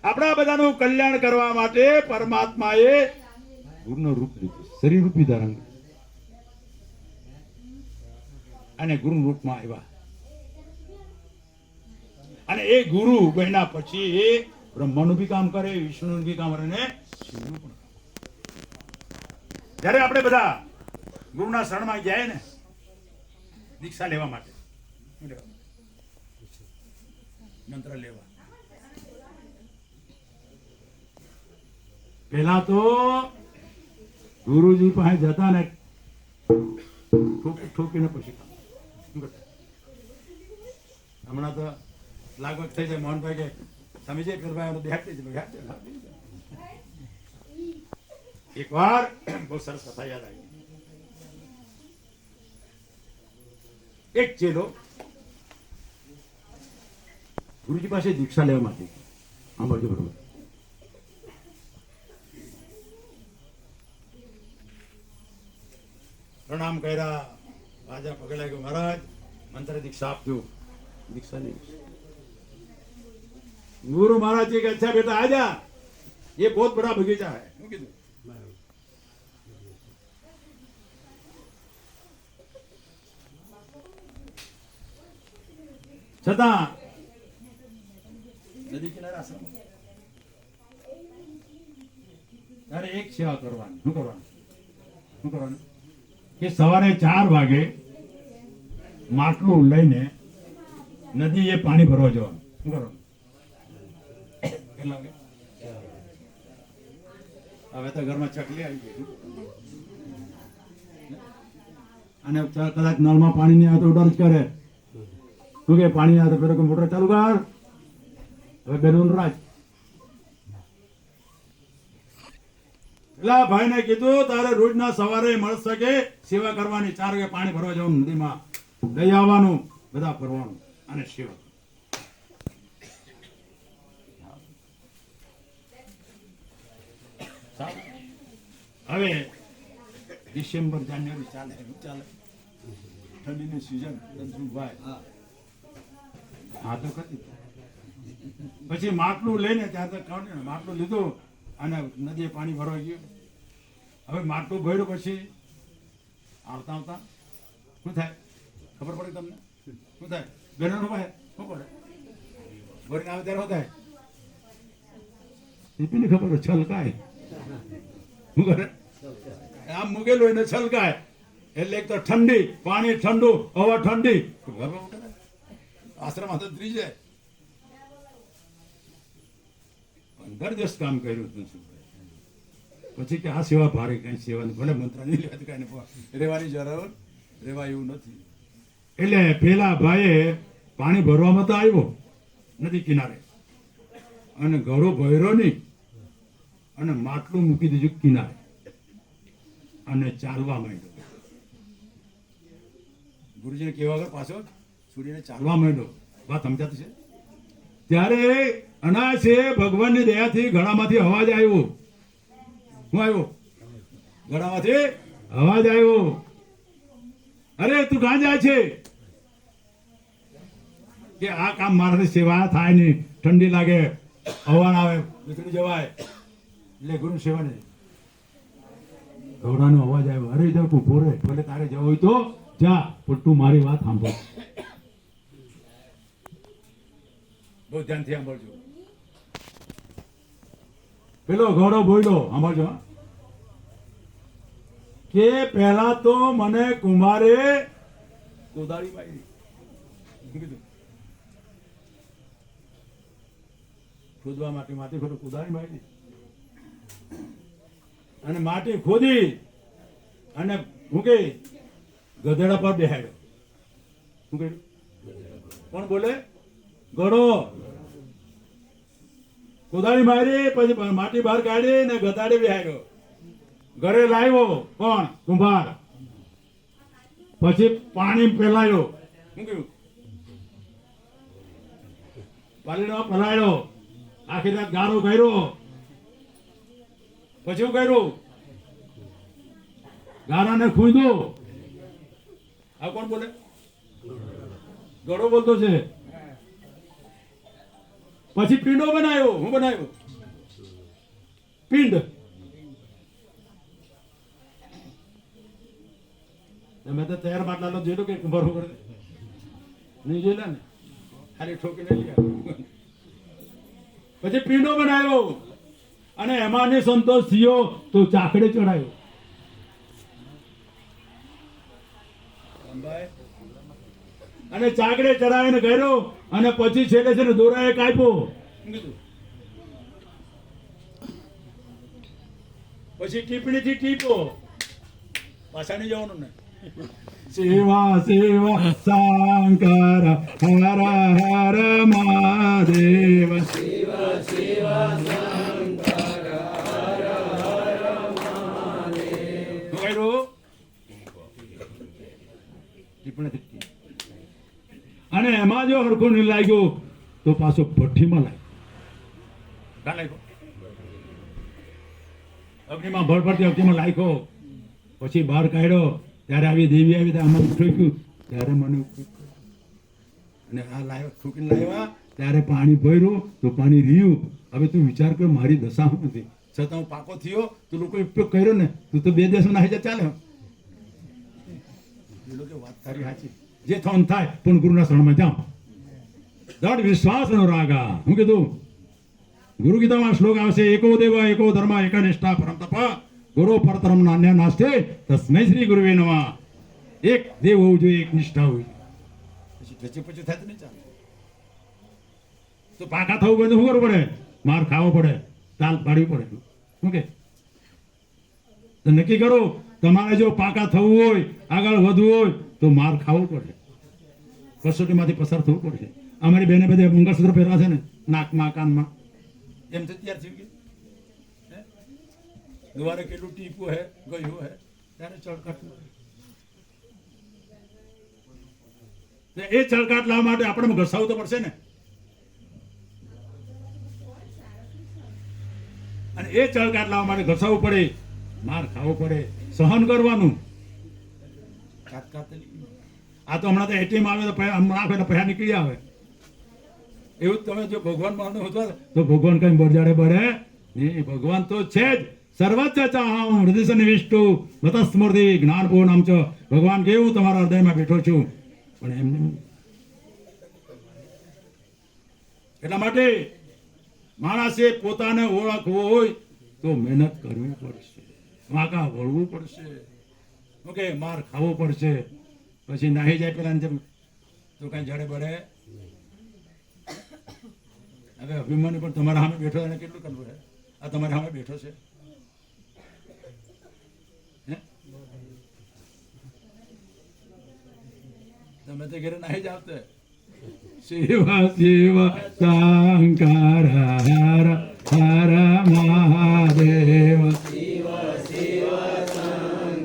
આપણા બધાનું કલ્યાણ કરવા માટે પરમાત્માએ ગુરુનું રૂપ લીધું, શરીર રૂપી ધારણ અને ગુરુ રૂપમાં આવ્યા. અને એ ગુરુ બન્યા પછી એ બ્રહ્માનું બી કામ કરે, વિષ્ણુનું બી કામ કરે ને શિવનું પણ. જ્યારે આપણે બધા ગુરુના શરણમાં જાય ને દીક્ષા લેવા માટે, મંત્ર લેવા, પેલા તો ગુરુજી પાસે જતા ને ઠોકીને પછી હમણાં તો લાગવગ થઈ જાય. મોહનભાઈ કે સમજે એક વાર બહુ સરસ કથા યાદ આવી. એક ચેલો ગુરુજી પાસે દીક્ષા લેવા માટે સાંભળજો બરોબર. પ્રણામ કર્યા, રાજા પગે લાગ્યો, મહારાજ મંત્ર દીક્ષા આપજો. દીક્ષા નહીં. गुरु महाराज जी के अच्छा बेटा आ जा, ये बहुत बड़ा बगीचा है. छता नदी किनारे आश्रम. अरे एक सेवा करवानी. શું કરવાનું કે સવારે 4 વાગે માટલું લઈને નદી એ પાણી ભરવા જવાનું. શું કરવાનું? હવે તો ઘરમાં ચકલી આવી ગઈ અને કદાચ નળમાં પાણી નહીં આવે તો ડર જ કરે. શું કે પાણી આવે તો પેલો મોટર ચાલુ કર. હવે બેનું રાજ પેલા ભાઈ ને કીધું તારે રોજના સવારે મળશે કે સેવા કરવાની. 4 વાગે પાણી ભરવા જવાનું, નદીમાં લઈ આવવાનું, બધા ભરવાનું અને સેવા. હવે ડિસેમ્બર જાન્યુઆરી ચાલે ઠંડીની સિઝન. હા તો કરી પછી માટલું લઈને ત્યાં તો માટલું લીધું અને નદીએ પાણી ભરવા ગયું. હવે માટલું ભર્યું પછી આવતા આવતા શું થાય ખબર પડે તમને? શું થાય બેનો ભાઈ? શું પડે? ભરીને આવે ત્યારે શું થાય? ટીપીને ખબર છલકાય. શું કરે? આમ મૂકેલું એને છલકાય એટલે એક તો ઠંડી, પાણી ઠંડુ, હવા ઠંડી, આશ્રમ હાથ ત્રી જાય. 15 દિવસ કામ કર્યું હતું. પછી કે આ સેવા ભારે કઈ સેવા ભલે મંત્ર નહીં લેવા કઈ રેવાની જરૂર રેવા એવું નથી. એટલે પેલા ભાઈએ પાણી ભરવામાં તો આવ્યો નદી કિનારે અને ઘડો ભર્યો નહીં અને માટલું મૂકી દીધું કિનારે અને ચાલવા માંડ્યો. ગુરુજીને કહેવા વગર પાછો છોડીને ચાલવા માંડ્યો. વાત સમજાતી છે? ત્યારે અનાયાસે ભગવાનની દયાથી ગળામાંથી અવાજ આવ્યો. શું આવ્યો? ગળામાંથી અવાજ આવ્યો. અરે તું ક્યાં જાય છે? કે આ કામ મારાથી સેવા થાય નહીં, ઠંડી લાગે, હવા આવે, નીકળી જવાય. એટલે ગુરુ સેવા નહીં. ઘોડાનો અવાજ આવ્યો. અરે જાવ તું ભોરે, ભલે તારે જવું હોય તો જા, પણ તું મારી વાત સાંભળ. બહુ ધ્યાનથી સાંભળજો. પેલો ઘોડો બોલ્યો, સાંભળજો કે પહેલા તો મને કુમારે કોદાળી મારી. કીધું ખોદવા માટે માટી ખોટો કોદાળી મારી અને માટી ખોદી અને મૂકે ગધેડા પર બેહાડ્યો. શું કહ્યું? કોણ બોલે? ઘોડો. કોદાળી મારી પછી માટી બહાર કાઢી ને ગધાડે બેહાડ્યો. ઘરે લાવ્યો કોણ? કુંભાર. પછી પાણી પેલાયો. શું કહ્યું? પાલીનો પલાળ્યો. આખી રાત ગારો કર્યો. પછી શું કર્યું? ગારાને ખૂંદો. આ કોણ બોલે? ઘોડો બોલતો છે. પછી પિંડો બનાવ્યો. હું બનાવ્યો પિંડ. તમે તો તૈયાર માટલા જોયેલું કે બરોબર નહીં જોયેલા ને, ખાલી ઠોકીને લઈ આવ્યો. પછી પિંડો બનાવ્યો અને એમાં ને સંતોષ થયો તો ચાકડે ચડાયો. અને ચાકડે ચડાવીને કર્યો અને પછી છેલ્લે છે ને દોરાએ કાપ્યો. પછી ટીપણીથી ટીપો. પાછા નહીં જવાનું ને. સેવા સેવા શંકર હર હર મહાદેવ. સેવા સેવા શંકર હર હર મહાદેવ. અને એમાં જો હરખો નહીં લાગ્યો તો પાછો ભઠ્ઠીમાં લાગ્યો. અગ્નિમાં ભડભડતી અગ્નિમાં લાગ્યો. પછી બહાર કાઢ્યો ત્યારે આવી દેવી આવી આમાં ઠોક્યું ત્યારે મને અને આ લાવ્યો ઠોકીને લાવ્યા ત્યારે પાણી ભર્યું તો પાણી રહ્યું. હવે તું વિચાર કર મારી દશા શું હતી. છતાં હું પાકો થયો તો લોકો ઉપયોગ કર્યો ને તું તો 2 દેશો નાહી જા ચાલે. એ લોકો વાત તારી સાચી. જે થવાનું થાય પણ ગુરુના શરણમાં જાઓ. દૃઢ વિશ્વાસનો રાગા. હું કીધું ગુરુ ગીતામાં શ્લોક આવશે એકો દેવ એકો ધર્મ એક નિષ્ઠા પરમ તપ ગુરુ પરતરમ નાન્ય નાસ્તે તસ્મૈ શ્રી ગુરુવે નમઃ. એક દેવ હોવું જોઈએ, એક નિષ્ઠા હોવી જોઈએ. પછી પછી થાય તો નહીં ચાલે. તો પાકા થવું પડે તો શું કરવું પડે? માર ખાવો પડે, તાલ પાડવી પડે. શું કે તો નક્કી કરો તમારે જો પાકા થવું હોય, આગળ વધવું હોય તો માર ખાવો પડે, કસોટીમાંથી પસાર થવું પડશે. અમારી બેને બધે મંગળસૂત્ર પહેરવા છે ને નાકમાં કાનમાં, એમ તો તૈયાર થઈ ગયું. દ્વારે કેટલું ટીપું હે ગયું હે ત્યારે ચળકાટ. એ ચળકાટ લાવવા માટે આપણે ઘસાવું તો પડશે ને. અને એ ચળકાટ લાવવા માટે ઘસાવવું પડે, માર ખાવો પડે, સહન કરવાનું. આ તો હમણાં તો એટીએમ આવે તો નાખે તો પૈસા નીકળી આવે. એવું તમે જો ભગવાન માનો તો ભગવાન કઈ બરજાડે બળે નહીં. ભગવાન તો છે જ. સર્વજ્જ ચાહમ હૃદય નિવિષ્ટુ મત સ્મૃતિ જ્ઞાન પૂર્ણમ ચ. ભગવાન કેવું તમારા હૃદયમાં બેઠો છું. પણ એમને એટલા માટે માણસે પોતાને ઓળખવો હોય તો મહેનત કરવી પડશે, વાંકા વળવું પડશે, ઓકે માર ખાવો પડશે. પછી નાહી જાય પેલા જેમ તો કઈ જડે બળે. હવે અભિમાની પણ તમારા સામે બેઠો એને કેટલું કરવું છે? આ તમારા સામે બેઠો છે. તમે તો ઘરે નાહી જાવ. સેવા સેવા શંકર હર હર